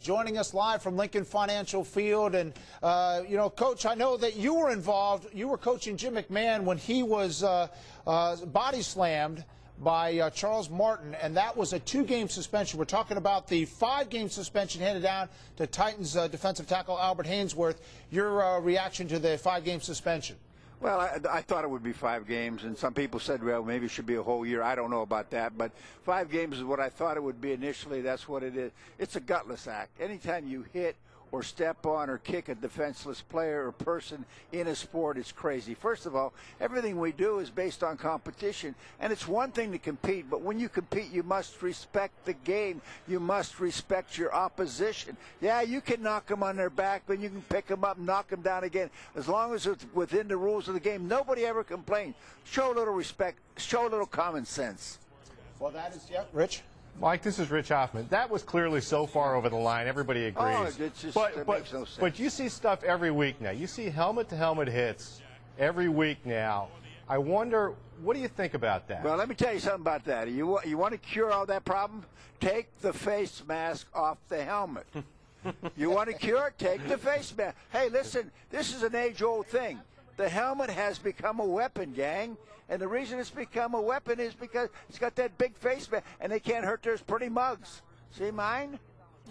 Joining us live from Lincoln Financial Field. And, Coach, I know that you were involved. You were coaching Jim McMahon when he was body slammed by Charles Martin, and that was a 2-game suspension. We're talking about the 5-game suspension handed down to Titans defensive tackle Albert Haynesworth. Your reaction to the 5-game suspension? Well, I thought it would be 5 games, and some people said, well, maybe it should be a whole year. I don't know about that, but 5 games is what I thought it would be initially. That's what it is. It's a gutless act. Anytime you hit or step on or kick a defenseless player or person in a sport, it's crazy. First of all, everything we do is based on competition, and it's one thing to compete, but when you compete, you must respect the game. You must respect your opposition. Yeah, you can knock them on their back, but you can pick them up and knock them down again. As long as it's within the rules of the game, nobody ever complains. Show a little respect. Show a little common sense. Well, that is, yeah, Rich. Mike, this is Rich Hoffman. That was clearly so far over the line. Everybody agrees. Oh, it makes no sense. But you see stuff every week now. You see helmet-to-helmet hits every week now. I wonder, what do you think about that? Well, let me tell you something about that. You want to cure all that problem? Take the face mask off the helmet. You want to cure it? Take the face mask. Hey, listen, this is an age-old thing. The helmet has become a weapon, gang. And the reason it's become a weapon is because it's got that big face mask, and they can't hurt those pretty mugs. See mine?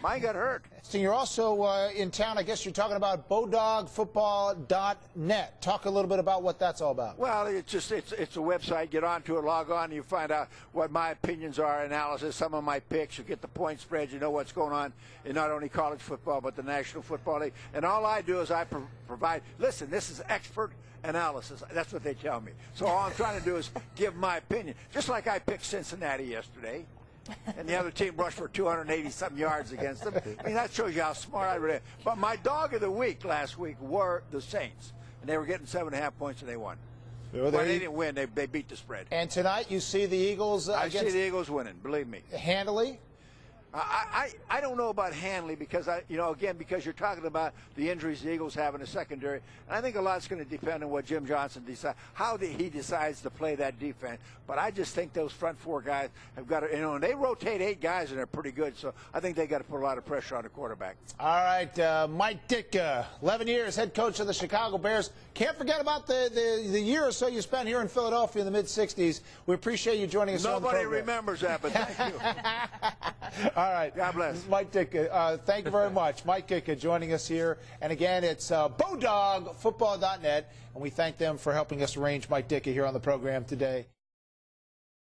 Mine got hurt. So you're also in town. I guess you're talking about bodogfootball.net. Talk a little bit about what that's all about. Well, it's a website. Get onto it, log on, and you find out what my opinions are, analysis, some of my picks. You get the point spreads. You know what's going on in not only college football but the National Football League. And all I do is I provide. Listen, this is expert analysis. That's what they tell me. So all I'm trying to do is give my opinion. Just like I picked Cincinnati yesterday, and the other team rushed for 280-something yards against them. I mean, that shows you how smart I really am. But my dog of the week last week were the Saints, and they were getting 7.5 points, and they won. Well, they didn't win. They beat the spread. And tonight you see the Eagles I see the Eagles winning, believe me. Handily? I don't know about Hanley because because you're talking about the injuries the Eagles have in the secondary, and I think a lot's going to depend on what Jim Johnson decides, how he decides to play that defense. But I just think those front 4 guys have got to, and they rotate 8 guys and they're pretty good. So I think they got to put a lot of pressure on the quarterback. All right, Mike Ditka, 11 years head coach of the Chicago Bears. Can't forget about the year or so you spent here in Philadelphia in the mid-'60s. We appreciate you joining us. Nobody remembers that, but thank you. All right. God bless. Mike Ditka, thank you very much. Mike Ditka joining us here. And again, it's bodogfootball.net, and we thank them for helping us arrange Mike Ditka here on the program today.